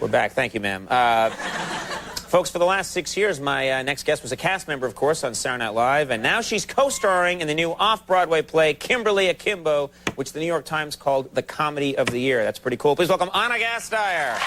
We're back. Thank you, ma'am. Folks, for the last 6 years, my next guest was a cast member, of course, on Saturday Night Live, and now she's co-starring in the new off-Broadway play, Kimberly Akimbo, which the New York Times called the Comedy of the Year. That's pretty cool. Please welcome Anna Gasteyer.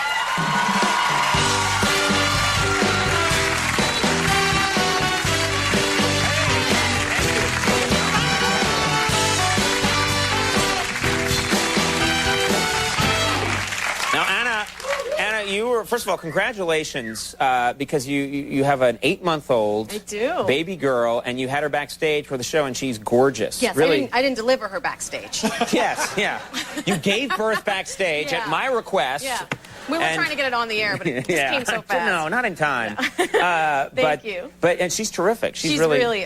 You were, first of all, congratulations, because you have an 8-month-old I do. baby girl, and you had her backstage for the show, and she's gorgeous. Yes, really. I didn't deliver her backstage. Yes, yeah. You gave birth backstage at my request. Yeah. We were trying to get it on the air, but it just came so fast. No, not in time. No. Thank you. And she's terrific. She's really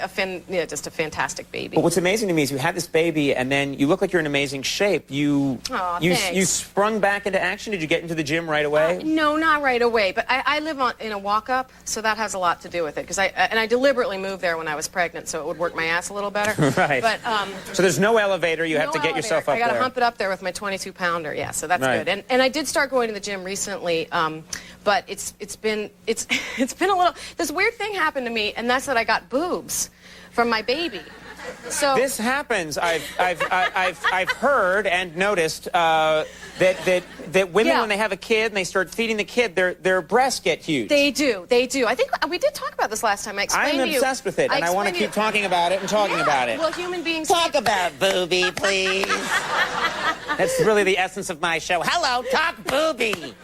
just a fantastic baby. But what's amazing to me is you had this baby, and then you look like you're in amazing shape. You sprung back into action. Did you get into the gym right away? No, not right away. But I live in a walk-up, so that has a lot to do with it. Because I deliberately moved there when I was pregnant, so it would work my ass a little better. Right. But so there's no elevator. You have to get yourself up there. I got to hump it up there with my 22-pounder. Yeah, so that's good. And I did start going to the gym recently, but it's been a little. This weird thing happened to me, and that's that I got boobs from my baby. So this happens. I've heard and noticed that women, when they have a kid and they start feeding the kid, their breasts get huge. They do. They do. I think we did talk about this last time. I explained to you. I'm obsessed with it, and I want to keep talking about it and talking about it. Well, human beings talk about booby, please. That's really the essence of my show. Hello, talk booby.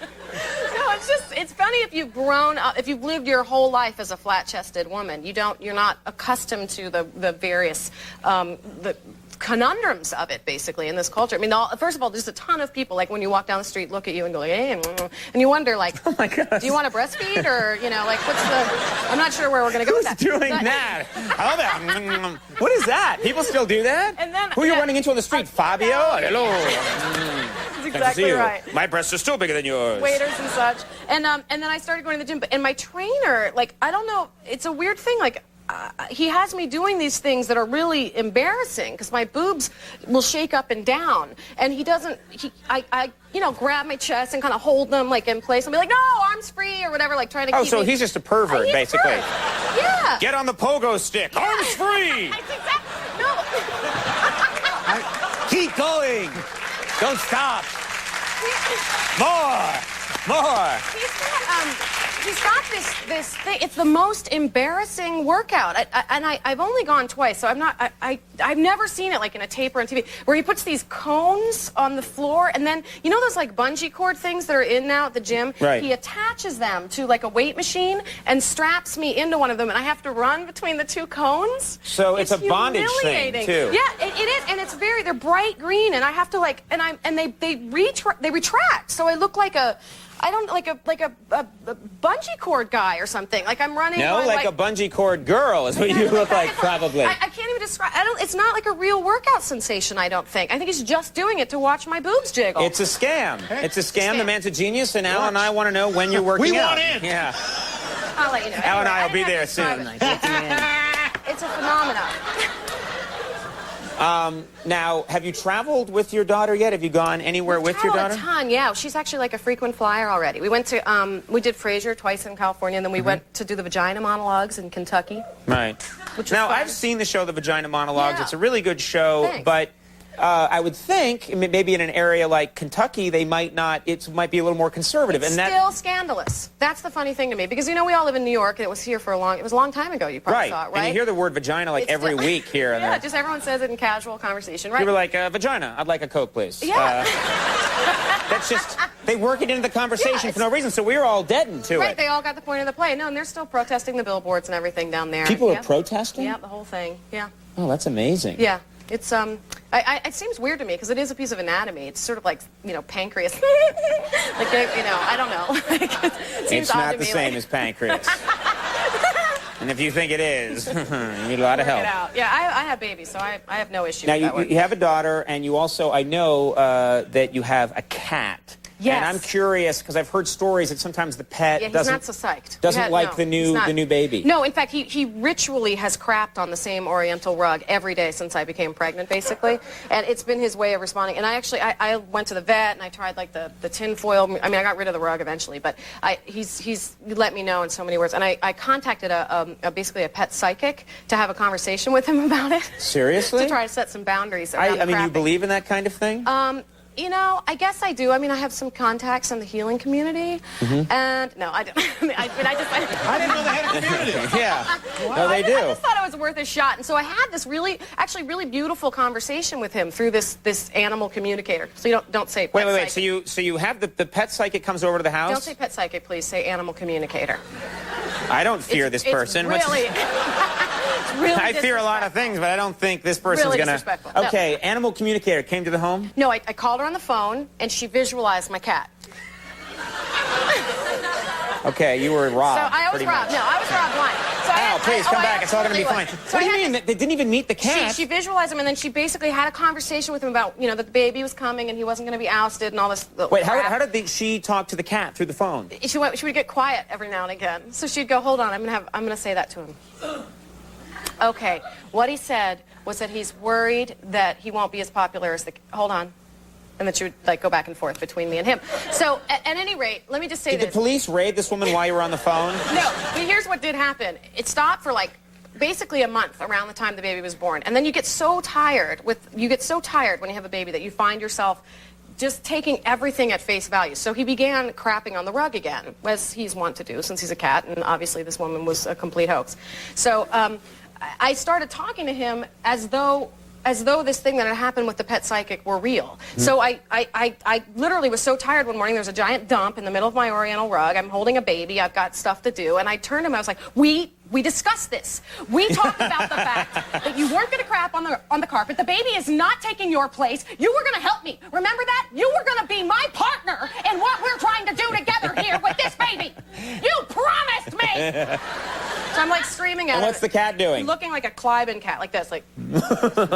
No, it's funny if you've grown up, if you've lived your whole life as a flat-chested woman, you're not accustomed to the various the conundrums of it, basically, in this culture. I mean, first of all, there's a ton of people, like, when you walk down the street, look at you and go, like, hey, and you wonder, like, oh my God, do you want to breastfeed, or, like, what's the, I'm not sure where we're going to go with that. Who's doing that? Hello there. What is that? People still do that? And then, who are you running into on the street? Fabio? Hello. That's exactly right. My breasts are still bigger than yours. Waiters and such. And then I started going to the gym, and my trainer, like, I don't know, it's a weird thing, like, he has me doing these things that are really embarrassing because my boobs will shake up and down, and he doesn't. I grab my chest and kind of hold them like in place and be like, no, arms free or whatever, like trying to. Oh, so he's just a pervert, basically. Yeah. Get on the pogo stick. Yeah. Arms free. No. Keep going. Don't stop. More. He's got this thing. It's the most embarrassing workout, I've only gone twice, so I've never seen it like in a tape or on TV, where he puts these cones on the floor, and then those like bungee cord things that are in now at the gym. Right. He attaches them to like a weight machine and straps me into one of them, and I have to run between the two cones. So it's a bondage thing too. Yeah, it is, and they're bright green, and I have to like, and they retract, so I look like a. like a bungee cord guy or something. Like I'm running. No, like a bungee cord girl is what you look like, probably. I can't even describe. It's not like a real workout sensation. I don't think. I think he's just doing it to watch my boobs jiggle. It's a scam. It's a scam. The man's a genius, and Al and I want to know when you're working out. We want in. Yeah. I'll let you know. Al and I will be there soon. It's a phenomenon. Now, have you traveled with your daughter yet? Have you gone anywhere with your daughter? A ton, yeah. She's actually like a frequent flyer already. We went to, we did Frasier twice in California, and then we went to do the Vagina Monologues in Kentucky. Right. Now, I've seen the show, The Vagina Monologues. Yeah. It's a really good show, Thanks. but I would think maybe in an area like Kentucky, they might not. It might be a little more conservative. It's still scandalous. That's the funny thing to me, because we all live in New York, and it was here for it was a long time ago. You probably saw it, right? And you hear the word vagina like every week here. Yeah, just everyone says it in casual conversation, right? You were like, vagina, I'd like a Coke, please. Yeah. That's just, they work it into the conversation for no reason, so we were all deadened to it. Right, they all got the point of the play. No, and they're still protesting the billboards and everything down there. People are protesting? Yeah, the whole thing, yeah. Oh, that's amazing. Yeah. It's it seems weird to me because it is a piece of anatomy. It's sort of like pancreas. Like I don't know. It seems it's odd not to the me, same as pancreas. And if you think it is, you need a lot of help. Yeah, I have babies, so I have no issue. Now with that you have a daughter, and you also I know that you have a cat. Yes. And I'm curious because I've heard stories that sometimes the pet He's doesn't not so psyched. doesn't like the new baby. No, in fact, he ritually has crapped on the same Oriental rug every day since I became pregnant, basically. And it's been his way of responding. And I went to the vet and I tried like the tin foil. I mean, I got rid of the rug eventually, but he's let me know in so many words. And I contacted basically a pet psychic to have a conversation with him about it. Seriously? To try to set some boundaries around I mean, crapping. you believe in that kind of thing? You know, I guess I do. I mean, I have some contacts in the healing community, and no, I don't. I mean, I just. I didn't know they had a community. Yeah. No, they do. I just thought it was worth a shot, and so I had this really beautiful conversation with him through this animal communicator. So you don't say. Pet Wait. psychic. So you have the pet psychic comes over to the house? Don't say pet psychic, please. Say animal communicator. I don't fear this person. It's really. Really I fear a lot of things, but I don't think this person's Really gonna. disrespectful. No. Okay, animal communicator came to the home. No, I called her on the phone, and she visualized my cat. Okay, you were robbed. So I was pretty robbed. much. No, I was robbed blind. So Al, please come back. It's all going to be fine. So What do you mean? They didn't even meet the cat? She visualized him, and then she basically had a conversation with him about, that the baby was coming and he wasn't going to be ousted and all this. Wait, how did she talk to the cat through the phone? She would get quiet every now and again. So she'd go, "Hold on, I'm going to say that to him." Okay, what he said was that he's worried that he won't be as popular as the. Hold on. And that she would like go back and forth between me and him. So at any rate, let me just say Did this. the police raid this woman while you were on the phone? No, but here's what did happen. It stopped for like basically a month around the time the baby was born. And then you get so tired when you have a baby that you find yourself just taking everything at face value. So he began crapping on the rug again, as he's wont to do since he's a cat, and obviously this woman was a complete hoax. So I started talking to him as though this thing that had happened with the pet psychic were real. So I literally was so tired one morning. There was a giant dump in the middle of my Oriental rug. I'm holding a baby. I've got stuff to do. And I turned to him. I was like, we discussed this. We talked about the fact that you weren't going to crap on the carpet. The baby is not taking your place. You were going to help me. Remember that? You were going to be my partner in what we're trying to do together here with this baby. You promised me. So I'm like screaming at him. And what's the cat doing? Looking like a Cliven cat, like this, like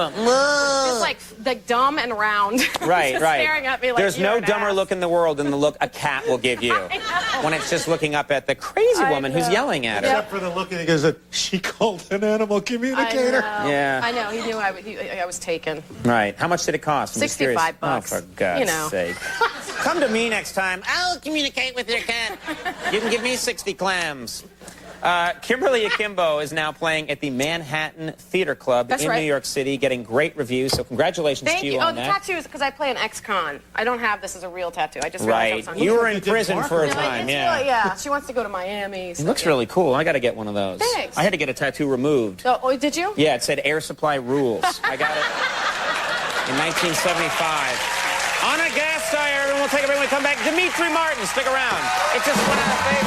just like dumb and round. Right, just right. Staring at me like There's you're no an dumber ass. look in the world than the look a cat will give you I know. when it's just looking up at the crazy I woman who's know. yelling at her. Except for the look and he goes, she called an animal communicator. I know. Yeah. I know. He knew I was taken. Right. How much did it cost? I'm just curious. $65. Oh, for God's You know. sake. Come to me next time. I'll communicate with your cat. You can give me 60 clams. Kimberly Akimbo is now playing at the Manhattan Theater Club in right. New York City, getting great reviews. So congratulations Thank to you. you Oh, on the that. tattoo is because I play an ex-con. I don't have this as a real tattoo. I just realized I was Right. on You were like in you did prison Mark. for a It's time, It's yeah. really, yeah. She wants to go to Miami. It looks really cool. I got to get one of those. Thanks. I had to get a tattoo removed. Oh, did you? Yeah, it said Air Supply Rules. I got it in 1975. On a Gasteyer, and we'll take a break when we come back. Dimitri Martin, stick around. It's just one of our favorites.